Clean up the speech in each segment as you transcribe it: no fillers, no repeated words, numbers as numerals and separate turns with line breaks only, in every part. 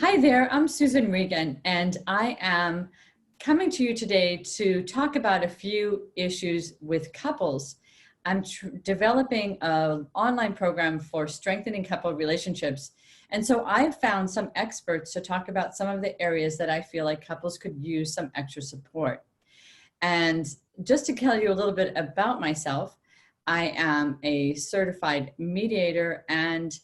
Hi there, I'm Susan Regan, and I am coming to you today to talk about a few issues with couples. I'm developing an online program for strengthening couple relationships. And so I've found some experts to talk about some of the areas that I feel like couples could use some extra support. And just to tell you a little bit about myself, I am a certified mediator and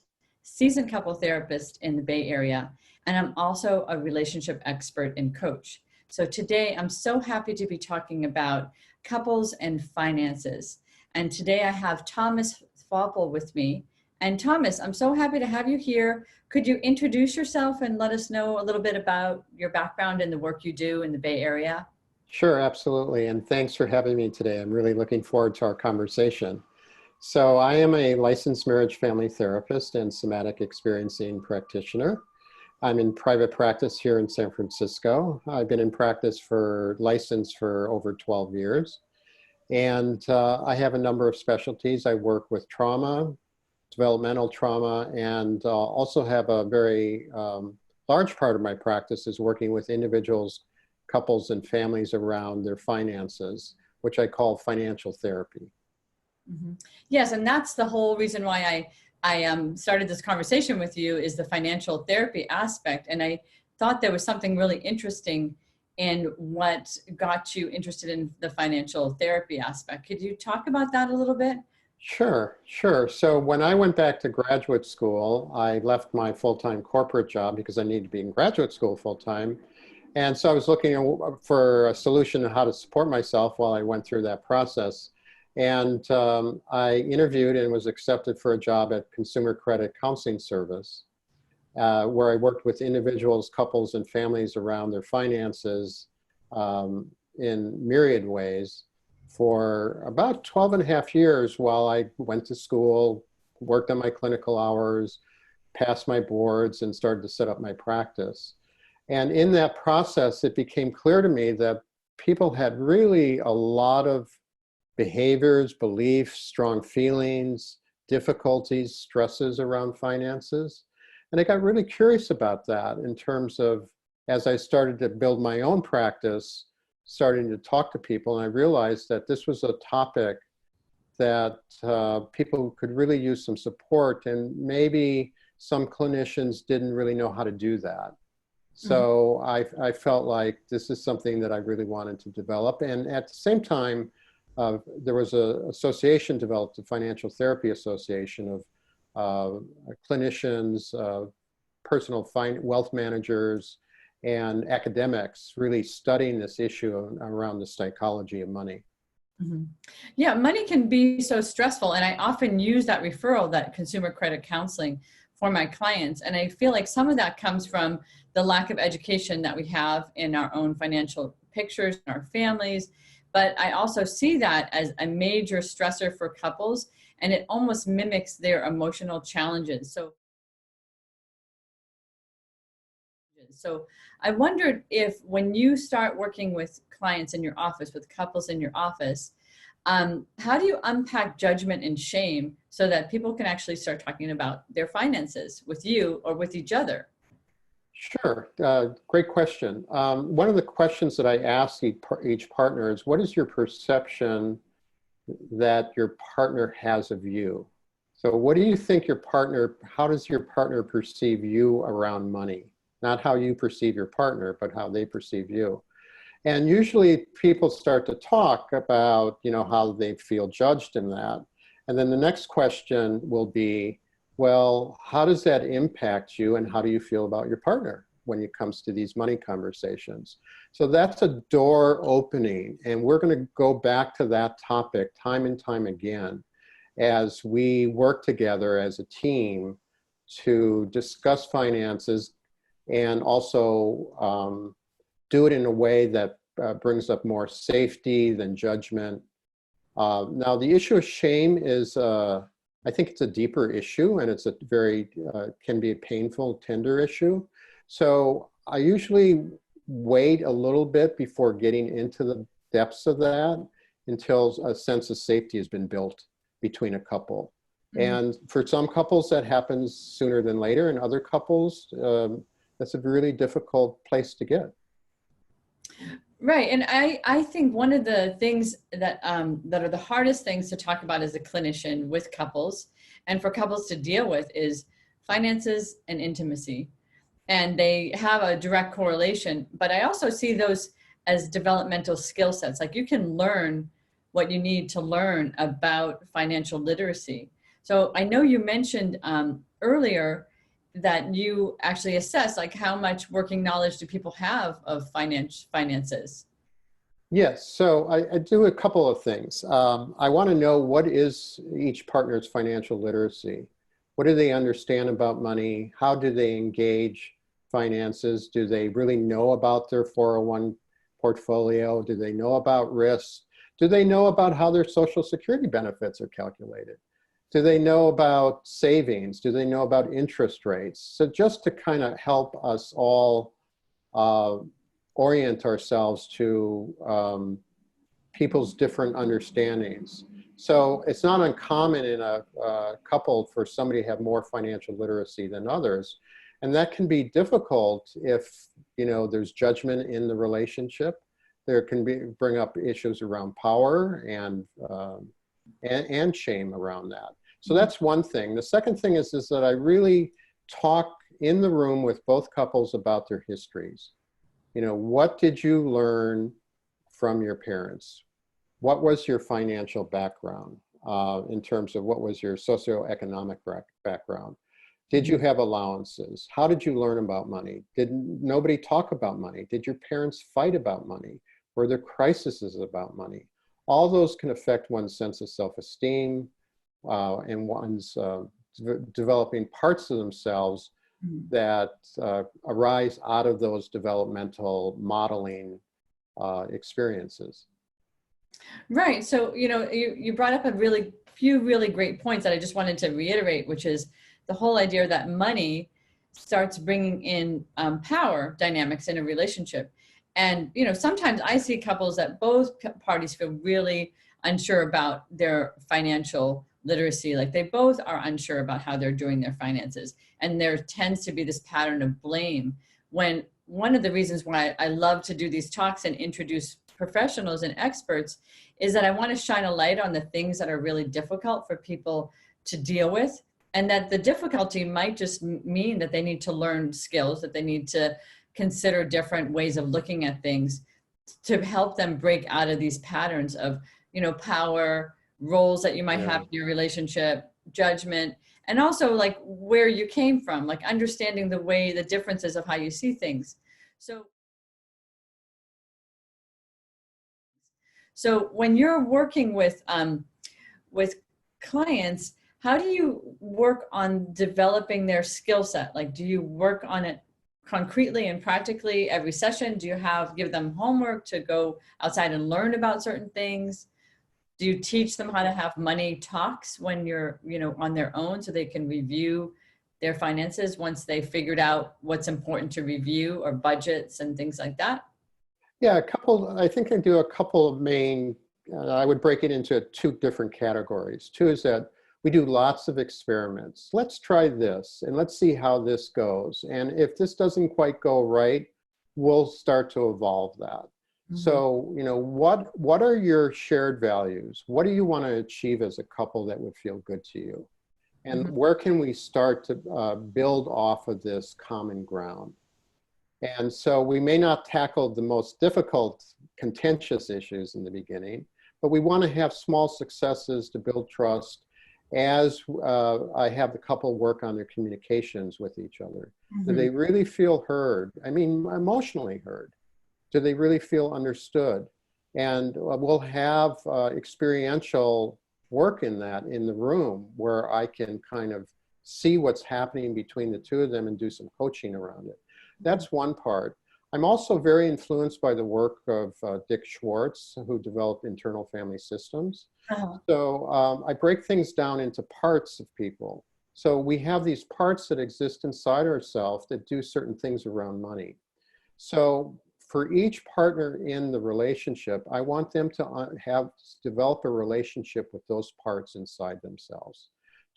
seasoned couple therapist in the Bay Area. And I'm also a relationship expert and coach. So today I'm so happy to be talking about couples and finances. And today I have Thomas Faupl with me. And Thomas, I'm so happy to have you here. Could you introduce yourself and let us know a little bit about your background and the work you do in the Bay Area?
Sure, absolutely. And thanks for having me today. I'm really looking forward to our conversation. So I am a licensed marriage family therapist and somatic experiencing practitioner. I'm in private practice here in San Francisco. I've been in practice licensed for over 12 years. And I have a number of specialties. I work with trauma, developmental trauma, and also have a very large part of my practice is working with individuals, couples, and families around their finances, which I call financial therapy.
Mm-hmm. Yes, and that's the whole reason why I started this conversation with you is the financial therapy aspect. And I thought there was something really interesting in what got you interested in the financial therapy aspect. Could you talk about that a little bit?
Sure, sure. So when I went back to graduate school, I left my full-time corporate job because I needed to be in graduate school full-time. And so I was looking for a solution on how to support myself while I went through that process. And I interviewed and was accepted for a job at Consumer Credit Counseling Service, where I worked with individuals, couples, and families around their finances in myriad ways for about 12 and a half years while I went to school, worked on my clinical hours, passed my boards, and started to set up my practice. And in that process, it became clear to me that people had really a lot of behaviors, beliefs, strong feelings, difficulties, stresses around finances. And I got really curious about that in terms of, as I started to build my own practice, starting to talk to people, and I realized that this was a topic that people could really use some support, and maybe some clinicians didn't really know how to do that. So I felt like this is something that I really wanted to develop. And at the same time, there was an association developed, the Financial Therapy Association of clinicians, personal wealth managers, and academics really studying this issue around the psychology of money.
Mm-hmm. Yeah, money can be so stressful. And I often use that referral, that consumer credit counseling, for my clients. And I feel like some of that comes from the lack of education that we have in our own financial pictures in our families. But I also see that as a major stressor for couples, and it almost mimics their emotional challenges. So I wondered if when you start working with clients in your office, with couples in your office, how do you unpack judgment and shame so that people can actually start talking about their finances with you or with each other?
Sure, great question. One of the questions that I ask each partner is, what is your perception that your partner has of you? So what do you think how does your partner perceive you around money? Not how you perceive your partner, but how they perceive you. And usually people start to talk about, how they feel judged in that. And then the next question will be, well, how does that impact you, and how do you feel about your partner when it comes to these money conversations? So that's a door opening, and we're going to go back to that topic time and time again as we work together as a team to discuss finances and also do it in a way that brings up more safety than judgment. Now, the issue of shame is, I think it's a deeper issue, and it's a very, can be a painful, tender issue. So I usually wait a little bit before getting into the depths of that until a sense of safety has been built between a couple. Mm-hmm. And for some couples that happens sooner than later, and other couples, that's a really difficult place to get.
Right. And I think one of the things that that are the hardest things to talk about as a clinician with couples and for couples to deal with is finances and intimacy. And they have a direct correlation, but I also see those as developmental skill sets. Like you can learn what you need to learn about financial literacy. So I know you mentioned earlier that you actually assess like how much working knowledge do people have of finances.
Yes, so I do a couple of things. I want to know what is each partner's financial literacy. What do they understand about money? How do they engage finances? Do they really know about their 401 portfolio? Do they know about risks? Do they know about how their Social Security benefits are calculated? Do they know about savings? Do they know about interest rates? So just to kind of help us all orient ourselves to people's different understandings. So it's not uncommon in a couple for somebody to have more financial literacy than others. And that can be difficult if, you know, there's judgment in the relationship. There can bring up issues around power and shame around that. So that's one thing. The second thing is that I really talk in the room with both couples about their histories. You know, what did you learn from your parents? What was your financial background in terms of what was your socioeconomic background? Did you have allowances? How did you learn about money? Did nobody talk about money? Did your parents fight about money? Were there crises about money? All those can affect one's sense of self-esteem and one's developing parts of themselves that arise out of those developmental modeling experiences.
Right. So, you know, you brought up a few really great points that I just wanted to reiterate, which is the whole idea that money starts bringing in power dynamics in a relationship. And, you know, sometimes I see couples that both parties feel really unsure about their financial literacy. Like they both are unsure about how they're doing their finances. And there tends to be this pattern of blame when one of the reasons why I love to do these talks and introduce professionals and experts is that I want to shine a light on the things that are really difficult for people to deal with. And that the difficulty might just mean that they need to learn skills, that they need to consider different ways of looking at things to help them break out of these patterns of, you know, power, roles that you might have in your relationship, judgment, and also like where you came from, like understanding the differences of how you see things. So when you're working with clients, how do you work on developing their skill set? Like, do you work on it concretely and practically every session? Do you give them homework to go outside and learn about certain things? Do you teach them how to have money talks when you're, you know, on their own so they can review their finances once they figured out what's important to review or budgets and things like that?
Yeah, I think I do a couple of main, I would break it into two different categories. Two is that we do lots of experiments. Let's try this and let's see how this goes. And if this doesn't quite go right, we'll start to evolve that. So, you know, what are your shared values? What do you want to achieve as a couple that would feel good to you? And where can we start to build off of this common ground? And so we may not tackle the most difficult, contentious issues in the beginning, but we want to have small successes to build trust as I have the couple work on their communications with each other. Do they really feel heard? I mean, emotionally heard. Do they really feel understood? And we'll have experiential work in that in the room where I can kind of see what's happening between the two of them and do some coaching around it. That's one part. I'm also very influenced by the work of Dick Schwartz, who developed internal family systems. So I break things down into parts of people. So we have these parts that exist inside ourselves that do certain things around money. So for each partner in the relationship, I want them to develop a relationship with those parts inside themselves,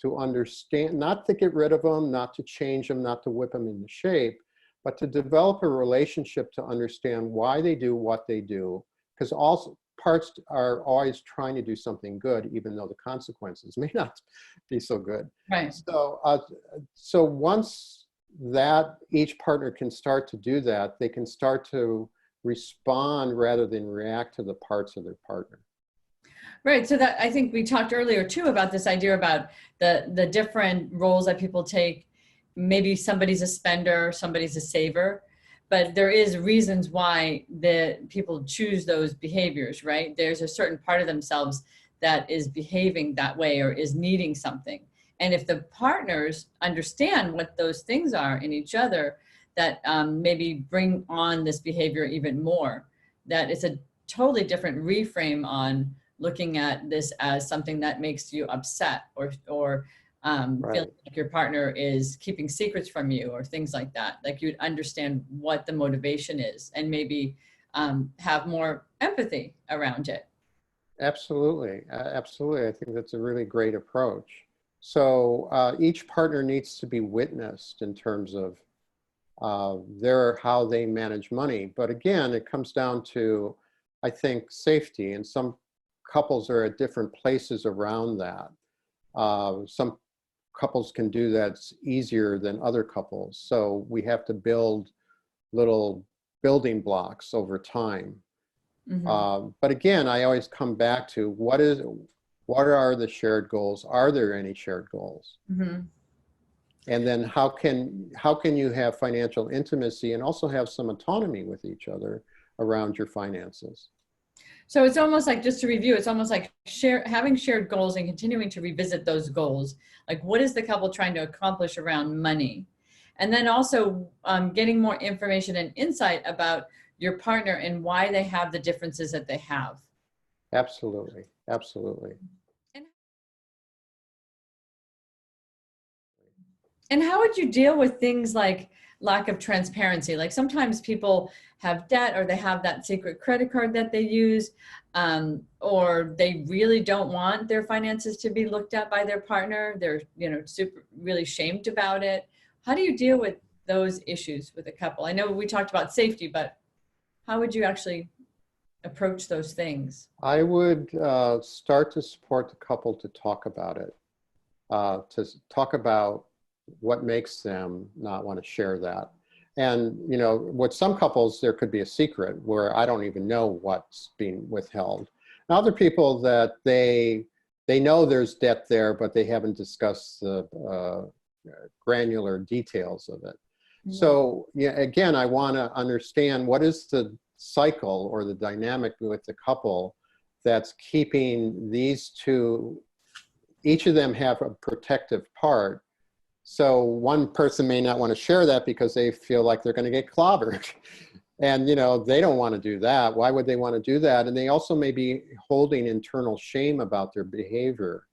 to understand, not to get rid of them, not to change them, not to whip them into shape, but to develop a relationship to understand why they do what they do, because all parts are always trying to do something good, even though the consequences may not be so good.
Right.
So once that each partner can start to do that, they can start to respond rather than react to the parts of their partner.
Right. So that, I think we talked earlier too about this idea about the different roles that people take. Maybe somebody's a spender, somebody's a saver, but there is reasons why the people choose those behaviors, right? There's a certain part of themselves that is behaving that way or is needing something. And if the partners understand what those things are in each other, that maybe bring on this behavior even more, that it's a totally different reframe on looking at this as something that makes you upset or
Right.
feeling like your partner is keeping secrets from you or things like that. Like you'd understand what the motivation is and maybe have more empathy around it.
Absolutely. Absolutely. I think that's a really great approach. So each partner needs to be witnessed in terms of how they manage money. But again, it comes down to, I think, safety. And some couples are at different places around that. Some couples can do that easier than other couples. So we have to build little building blocks over time. But again, I always come back to what are the shared goals? Are there any shared goals? And then how can you have financial intimacy and also have some autonomy with each other around your finances?
So it's almost like, just to review, it's almost like having shared goals and continuing to revisit those goals. Like, what is the couple trying to accomplish around money? And then also getting more information and insight about your partner and why they have the differences that they have.
Absolutely. Absolutely.
And how would you deal with things like lack of transparency? Like sometimes people have debt or they have that secret credit card that they use, or they really don't want their finances to be looked at by their partner. They're, really shamed about it. How do you deal with those issues with a couple? I know we talked about safety, but how would you actually approach those things?
I would start to support the couple to talk about it, to talk about what makes them not want to share that. And, with some couples, there could be a secret where I don't even know what's being withheld. And other people that they know there's debt there, but they haven't discussed the granular details of it. So again, I want to understand what is the cycle or the dynamic with the couple that's keeping these two, each of them have a protective part. So one person may not want to share that because they feel like they're going to get clobbered. And, they don't want to do that. Why would they want to do that? And they also may be holding internal shame about their behavior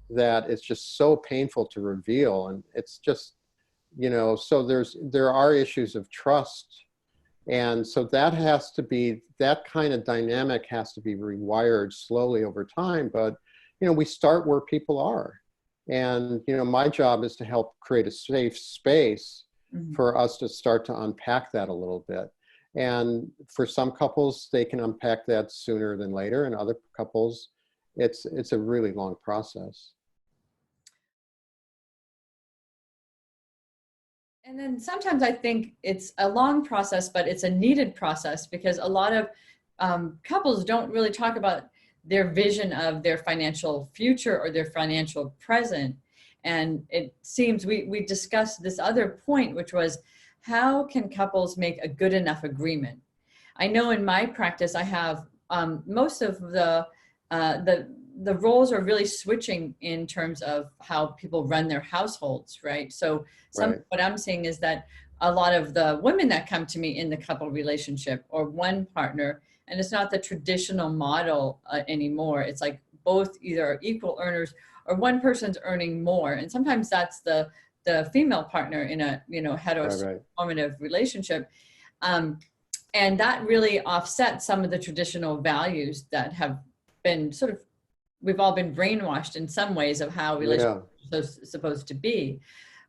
that it's just so painful to reveal. And it's just, so there are issues of trust. And so that kind of dynamic has to be rewired slowly over time. But, we start where people are. And, my job is to help create a safe space for us to start to unpack that a little bit. And for some couples, they can unpack that sooner than later. And other couples, it's a really long process.
And then sometimes I think it's a long process, but it's a needed process because a lot of couples don't really talk about their vision of their financial future or their financial present. And it seems we discussed this other point, which was how can couples make a good enough agreement? I know in my practice, I have most of the roles are really switching in terms of how people run their households, right? So what I'm seeing is that a lot of the women that come to me in the couple relationship or one partner, and it's not the traditional model anymore. It's like both either are equal earners or one person's earning more. And sometimes that's the female partner in a, heteronormative relationship. And that really offsets some of the traditional values that have been we've all been brainwashed in some ways of how relationships are supposed to be.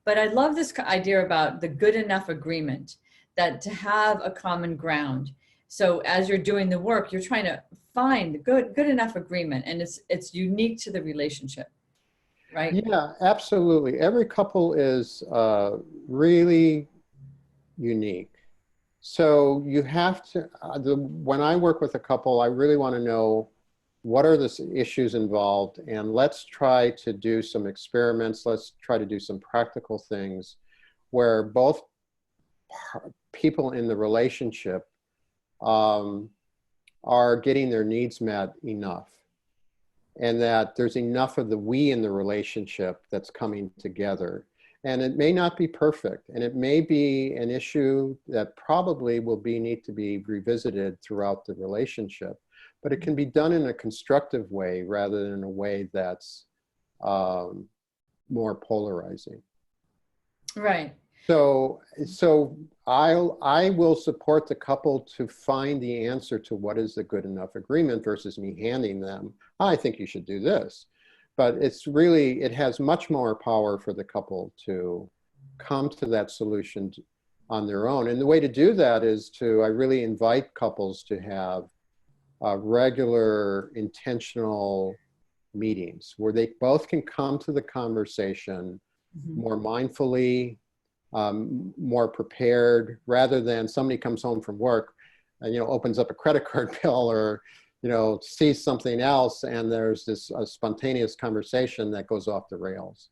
But I love this idea about the good enough agreement, that to have a common ground. So as you're doing the work, you're trying to find good enough agreement, and it's unique to the relationship, right?
Yeah, absolutely. Every couple is really unique. So you have to, when I work with a couple, I really want to know what are the issues involved, and let's try to do some experiments. Let's try to do some practical things where both people in the relationship are getting their needs met enough, and that there's enough of the we in the relationship that's coming together. And it may not be perfect, and it may be an issue that probably will need to be revisited throughout the relationship, but it can be done in a constructive way rather than in a way that's more polarizing.
Right.
So I will support the couple to find the answer to what is the good enough agreement versus me handing them, I think you should do this. But it's really, it has much more power for the couple to come to that solution on their own. And the way to do that is to, I really invite couples to have regular intentional meetings where they both can come to the conversation more mindfully, more prepared, rather than somebody comes home from work and, you know, opens up a credit card bill or, you know, sees something else, and there's this spontaneous conversation that goes off the rails.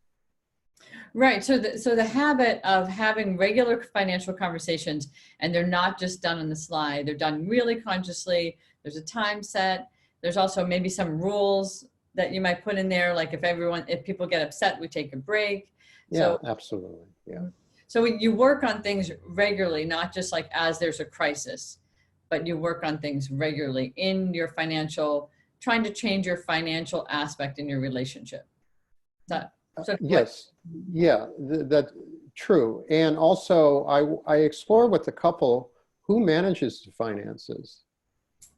Right. So the habit of having regular financial conversations, and they're not just done on the slide, they're done really consciously. There's a time set. There's also maybe some rules that you might put in there, like if people get upset, we take a break.
Yeah, so, absolutely. Yeah.
So you work on things regularly, not just like as there's a crisis, but you work on things regularly in your financial, trying to change your financial aspect in your relationship.
Yes, yeah, that's true. And also I explore with the couple who manages the finances,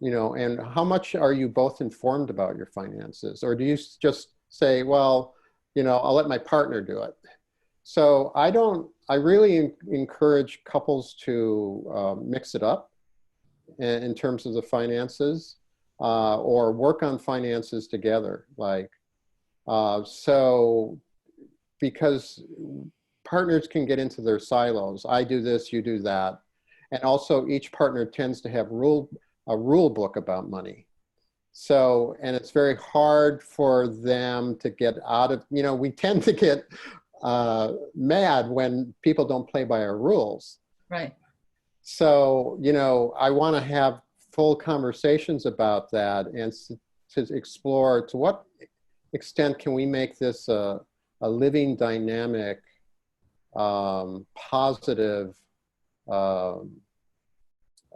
you know, and how much are you both informed about your finances? Or do you just say, well, you know, I'll let my partner do it? So I really encourage couples to mix it up in terms of the finances, or work on finances together. Like, so, because partners can get into their silos. I do this, you do that. And also each partner tends to have a rule book about money. So, and it's very hard for them to get out of, you know, we tend to get mad when people don't play by our rules.
Right.
So, you know, I want to have full conversations about that, and to explore to what extent can we make this a living, dynamic, positive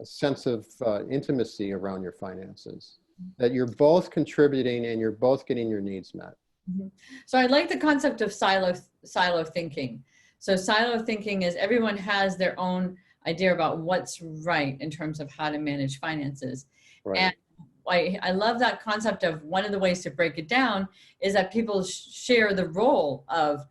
sense of intimacy around your finances, that you're both contributing and you're both getting your needs met.
Mm-hmm. So I like the concept of silo thinking. So silo thinking is everyone has their own idea about what's right in terms of how to manage finances. Right. And I love that concept of one of the ways to break it down is that people share the role of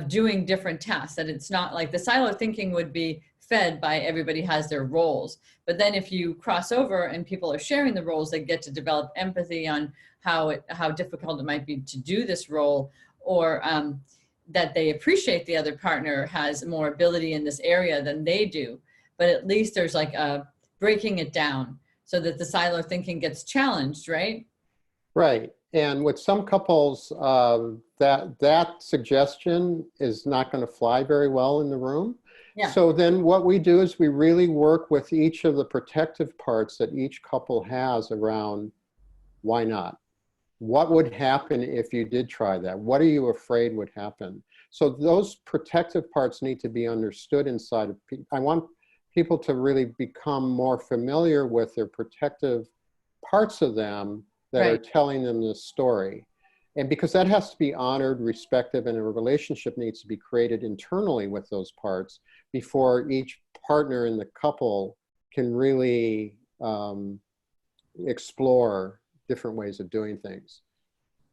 doing different tasks, that it's not like the silo thinking would be fed by everybody has their roles. But then if you cross over and people are sharing the roles, they get to develop empathy on how difficult it might be to do this role, or that they appreciate the other partner has more ability in this area than they do. But at least there's like a breaking it down so that the silo thinking gets challenged, right?
Right. And with some couples, that suggestion is not going to fly very well in the room. Yeah. So then what we do is we really work with each of the protective parts that each couple has around why not? What would happen if you did try that? What are you afraid would happen? So those protective parts need to be understood inside of people. I want people to really become more familiar with their protective parts of them that are telling them this story. And because that has to be honored, respected, and a relationship needs to be created internally with those parts before each partner in the couple can really explore different ways of doing things,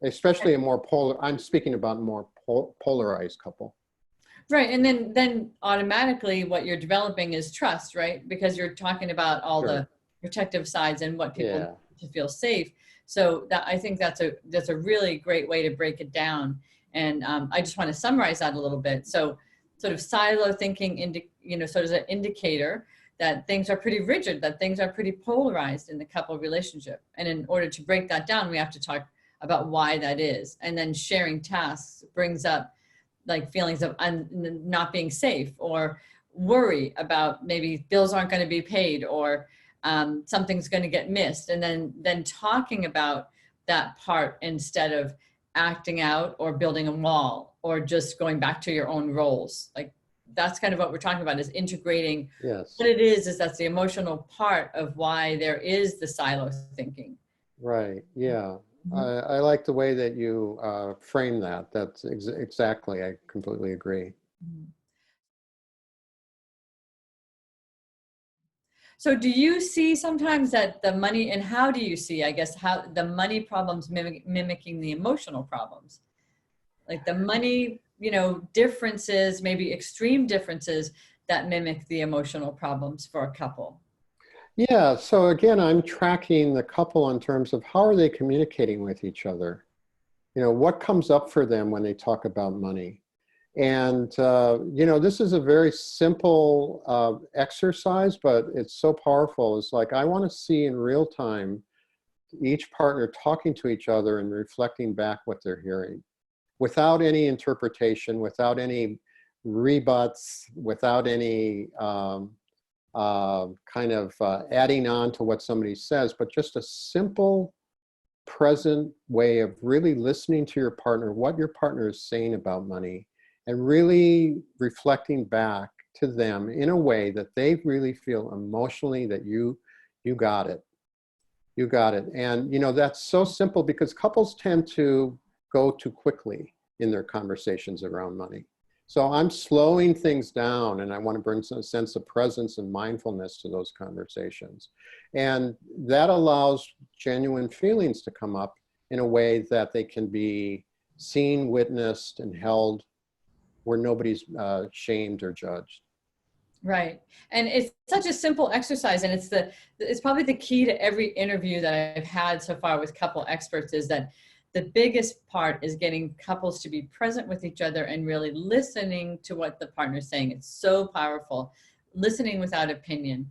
especially a more I'm speaking about more polarized couple.
Right. And then automatically what you're developing is trust, right? Because you're talking about all
Sure.
the protective sides and what people
Yeah.
need to feel safe. So that, I think that's a really great way to break it down. And I just want to summarize that a little bit. So sort of silo thinking, sort of an indicator that things are pretty rigid, that things are pretty polarized in the couple relationship. And in order to break that down, we have to talk about why that is. And then sharing tasks brings up like feelings of not being safe, or worry about maybe bills aren't going to be paid, or something's going to get missed. And then talking about that part instead of acting out or building a wall or just going back to your own roles. Like that's kind of what we're talking about, is integrating.
Yes.
What it is that's the emotional part of why there is the silo thinking.
Right. Yeah.
Mhm.
I like the way that you frame that. That's exactly. I completely agree.
Mhm. So do you see sometimes that the money, and how do you see, I guess, how the money problems mimicking the emotional problems? Like the money, differences, maybe extreme differences that mimic the emotional problems for a couple.
Yeah. So again, I'm tracking the couple in terms of how are they communicating with each other? What comes up for them when they talk about money? And, this is a very simple exercise, but it's so powerful. It's like, I want to see in real time each partner talking to each other and reflecting back what they're hearing without any interpretation, without any rebuts, without any kind of adding on to what somebody says, but just a simple, present way of really listening to your partner, what your partner is saying about money, and really reflecting back to them in a way that they really feel emotionally that you got it. You got it. And that's so simple because couples tend to go too quickly in their conversations around money. So I'm slowing things down, and I want to bring some sense of presence and mindfulness to those conversations. And that allows genuine feelings to come up in a way that they can be seen, witnessed, and held where nobody's shamed or judged.
Right. And it's such a simple exercise. And it's probably the key to every interview that I've had so far with couple experts, is that the biggest part is getting couples to be present with each other and really listening to what the partner's saying. It's so powerful. Listening without opinion.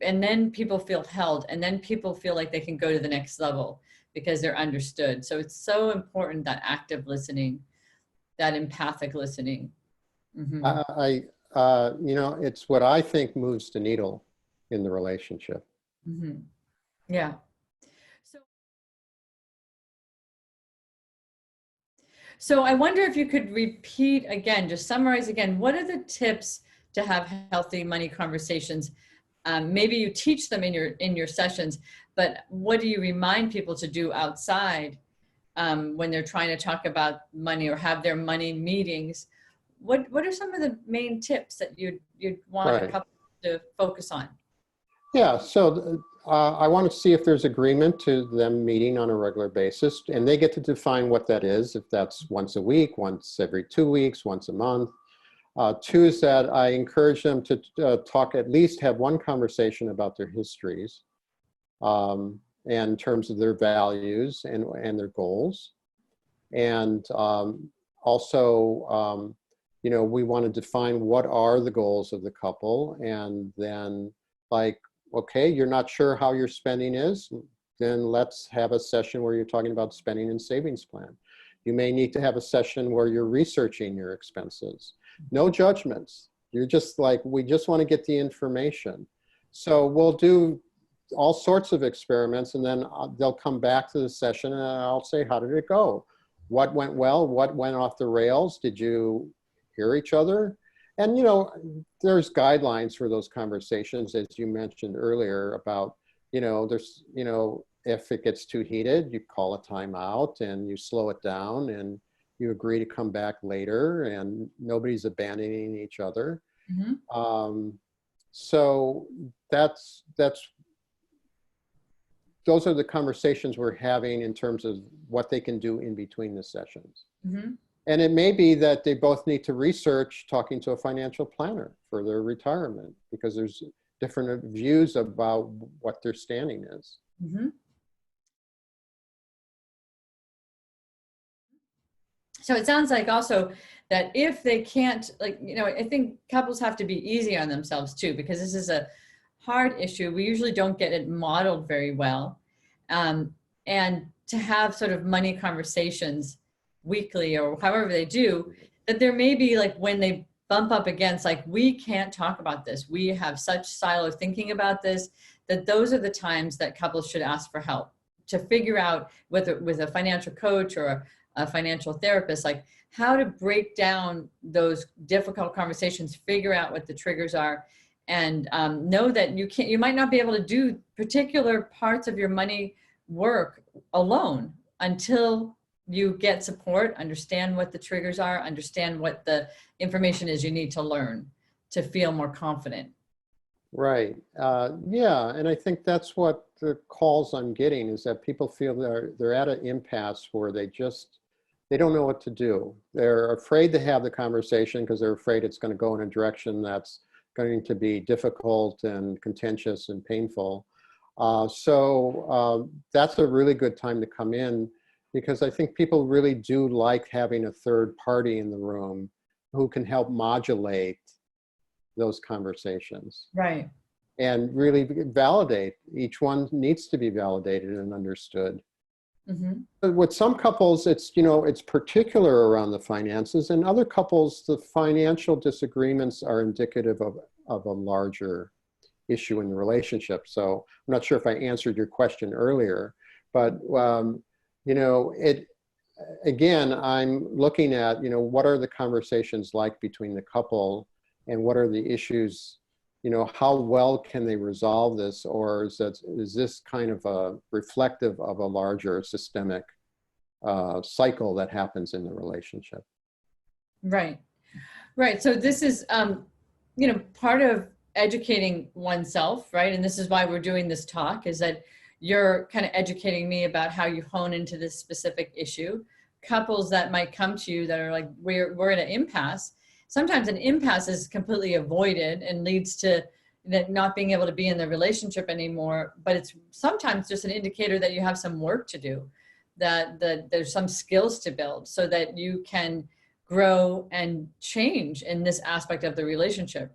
And then people feel held, and then people feel like they can go to the next level because they're understood. So it's so important, that active listening, that empathic listening. Hmm.
It's what I think moves the needle in the relationship.
Hmm. Yeah. So, so I wonder if you could repeat again, just summarize again, what are the tips to have healthy money conversations? Maybe you teach them in your sessions, but what do you remind people to do outside when they're trying to talk about money or have their money meetings? What are some of the main tips that you'd want a
Right.
couple to focus on?
Yeah, so I want to see if there's agreement to them meeting on a regular basis, and they get to define what that is, if that's once a week, once every 2 weeks, once a month. Two is that I encourage them to talk, at least have one conversation about their histories, and in terms of their values and their goals. And also, we want to define what are the goals of the couple, and then like, okay, you're not sure how your spending is, then let's have a session where you're talking about spending and savings plan. You may need to have a session where you're researching your expenses. No judgments. You're just like, we just want to get the information. So we'll do all sorts of experiments, and then they'll come back to the session and I'll say, how did it go? What went well? What went off the rails? Did you hear each other? And, there's guidelines for those conversations, as you mentioned earlier, about, if it gets too heated, you call a timeout and you slow it down and you agree to come back later, and nobody's abandoning each other.
Hmm.
So that's those are the conversations we're having in terms of what they can do in between the sessions.
Hmm.
And it may be that they both need to research talking to a financial planner for their retirement, because there's different views about what their standing is.
Mm-hmm. So it sounds like also that if they can't, like, you know, I think couples have to be easy on themselves too, because this is a hard issue. We usually don't get it modeled very well. And to have sort of money conversations weekly or however they do, that there may be like when they bump up against, like, we can't talk about this. We have such silo thinking about this, that those are the times that couples should ask for help to figure out, whether with a financial coach or a financial therapist, like how to break down those difficult conversations, figure out what the triggers are, and know that you might not be able to do particular parts of your money work alone until you get support, understand what the triggers are, understand what the information is you need to learn to feel more confident.
Right. Yeah, and I think that's what the calls I'm getting, is that people feel they're at an impasse where they don't know what to do. They're afraid to have the conversation because they're afraid it's going to go in a direction that's going to be difficult and contentious and painful. So that's a really good time to come in, because I think people really do like having a third party in the room who can help modulate those conversations.
Right.
And really validate. Each one needs to be validated and understood.
Mm-hmm.
With some couples, it's, you know, it's particular around the finances, and other couples, the financial disagreements are indicative of a larger issue in the relationship. So I'm not sure if I answered your question earlier, but you know, again, I'm looking at, you know, what are the conversations like between the couple, and what are the issues, you know, how well can they resolve this, or is this kind of a reflective of a larger systemic cycle that happens in the relationship?
Right. Right. So this is, you know, part of educating oneself, right? And this is why we're doing this talk, is that you're kind of educating me about how you hone into this specific issue. Couples that might come to you that are like, we're at an impasse. Sometimes an impasse is completely avoided and leads to that not being able to be in the relationship anymore. But it's sometimes just an indicator that you have some work to do, that there's some skills to build so that you can grow and change in this aspect of the relationship.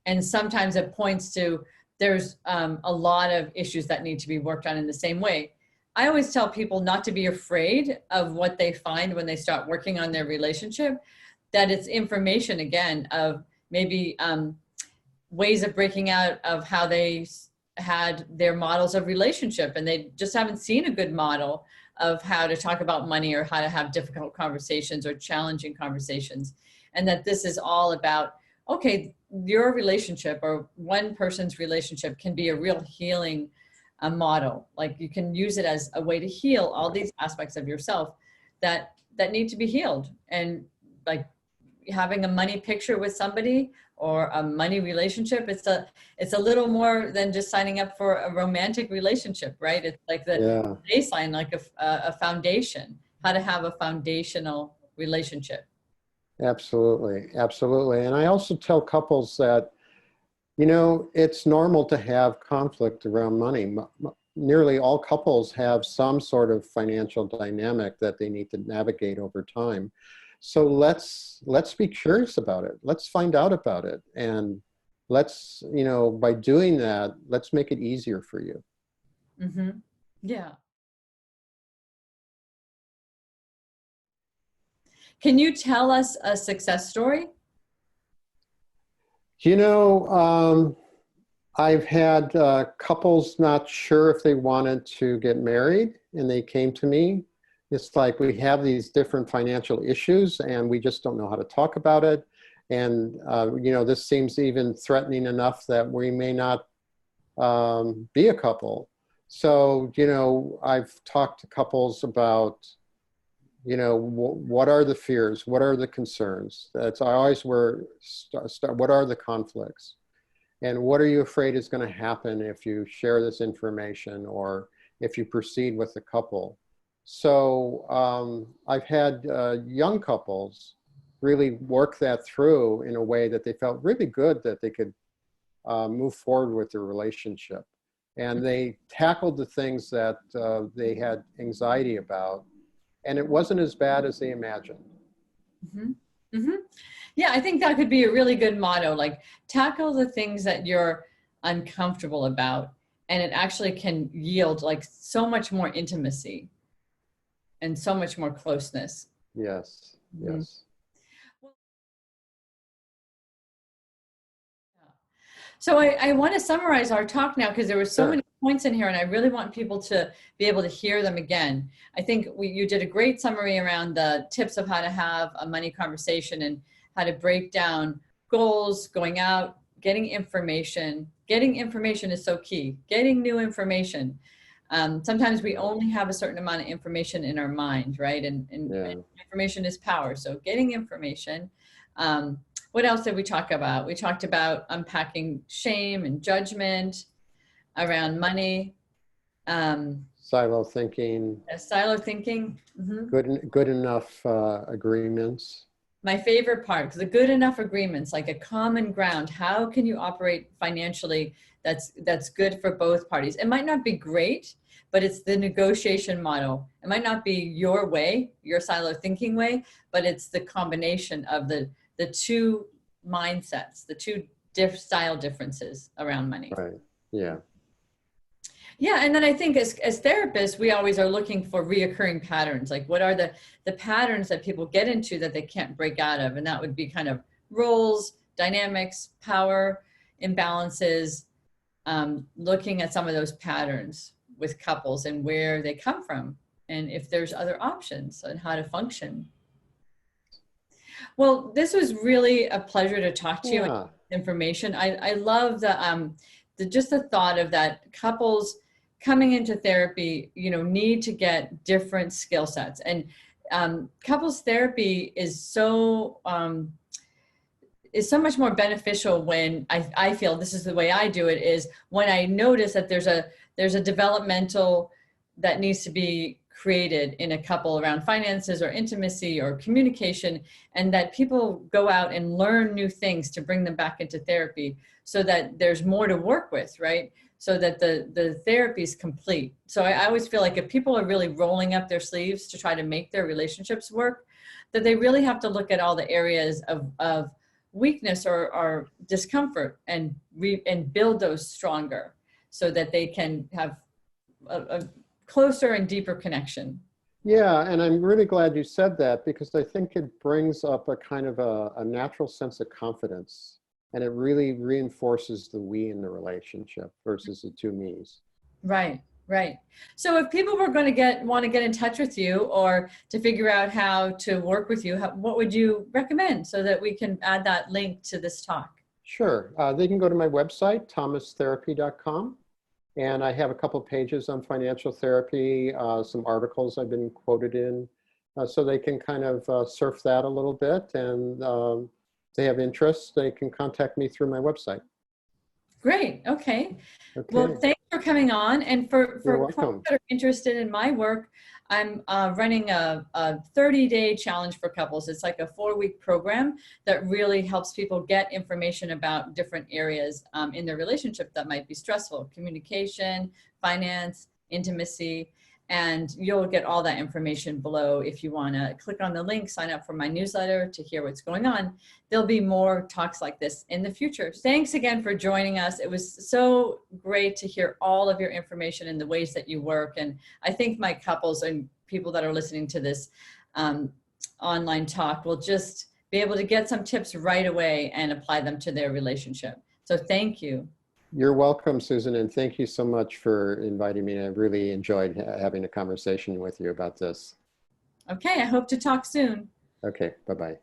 And sometimes it points to there's a lot of issues that need to be worked on in the same way. I always tell people not to be afraid of what they find when they start working on their relationship, that it's information, again, of maybe ways of breaking out of how they had their models of relationship, and they just haven't seen a good model of how to talk about money or how to have difficult conversations or challenging conversations. And that this is all about, okay, your relationship or one person's relationship can be a real healing model. Like you can use it as a way to heal all these aspects of yourself that need to be healed. And like having a money picture with somebody or a money relationship, it's a little more than just signing up for a romantic relationship, right? It's like the baseline, like a foundation, how to have a foundational relationship.
Absolutely, absolutely. And I also tell couples that, you know, it's normal to have conflict around money. Nearly all couples have some sort of financial dynamic that they need to navigate over time. So let's be curious about it. Let's find out about it. And let's, you know, by doing that, let's make it easier for you.
Mm-hmm. Yeah. Can you tell us a success story?
You know, I've had couples not sure if they wanted to get married, and they came to me. It's like we have these different financial issues and we just don't know how to talk about it. And, you know, this seems even threatening enough that we may not be a couple. So, you know, I've talked to couples about, you know, what are the fears? What are the concerns? That's always where what are the conflicts? And what are you afraid is going to happen if you share this information or if you proceed with the couple? So I've had young couples really work that through in a way that they felt really good that they could move forward with their relationship. And they tackled the things that they had anxiety about, and it wasn't as bad as they imagined.
Mm-hmm. Mm-hmm. Yeah, I think that could be a really good motto, like tackle the things that you're uncomfortable about, and it actually can yield like so much more intimacy and so much more closeness.
Yes,
Mhm.
yes.
So I want to summarize our talk now because there were so many
Sure.
points in here and I really want people to be able to hear them again. I think you did a great summary around the tips of how to have a money conversation and how to break down goals, going out, getting information. Getting information is so key. Getting new information. Sometimes we only have a certain amount of information in our mind, right? And
Yeah.
information is power. So getting information. Um, what else did we talk about? We talked about unpacking shame and judgment around money,
Silo thinking,
silo thinking. Mhm.
good enough agreements.
My favorite part, the good enough agreements, like a common ground. How can you operate financially that's good for both parties? It might not be great, but it's the negotiation model. It might not be your way, your silo thinking way, but it's the combination of the two mindsets, the two style differences around money.
Right. Yeah.
Yeah, and then I think as therapists, we always are looking for reoccurring patterns. Like what are the patterns that people get into that they can't break out of? And that would be kind of roles, dynamics, power, imbalances, looking at some of those patterns with couples and where they come from and if there's other options and how to function. Well, this was really a pleasure to talk to you and
Yeah.
information. I love the just the thought of that couples coming into therapy, need to get different skill sets. And couples therapy is so much more beneficial when I feel this is the way I do it is when I notice that there's a developmental that needs to be created in a couple around finances or intimacy or communication, and that people go out and learn new things to bring them back into therapy so that there's more to work with, right? So that the therapy is complete. So I always feel like if people are really rolling up their sleeves to try to make their relationships work, that they really have to look at all the areas of weakness or discomfort and build those stronger so that they can have a closer and deeper connection.
Yeah, and I'm really glad you said that because I think it brings up a kind of a natural sense of confidence, and it really reinforces the we in the relationship versus the two me's.
Right, right. So if people were going to want to get in touch with you or to figure out how to work with you, what would you recommend so that we can add that link to this talk?
Sure. They can go to my website, thomastherapy.com. And I have a couple pages on financial therapy, some articles I've been quoted in, so they can kind of surf that a little bit. And if they have interest, they can contact me through my website.
Great. Okay. Well,
Okay.
thanks for coming on. And for
You're
folks
welcome.
that are interested in my work, I'm running a 30-day challenge for couples. It's like a 4-week program that really helps people get information about different areas in their relationship that might be stressful: communication, finance, intimacy. And you'll get all that information below if you want to click on the link, sign up for my newsletter to hear what's going on. There'll be more talks like this in the future. Thanks again for joining us. It was so great to hear all of your information and the ways that you work. And I think my couples and people that are listening to this online talk will just be able to get some tips right away and apply them to their relationship. So thank you.
You're welcome, Susan, and thank you so much for inviting me. I really enjoyed having a conversation with you about this.
Okay, I hope to talk soon.
Okay, bye-bye.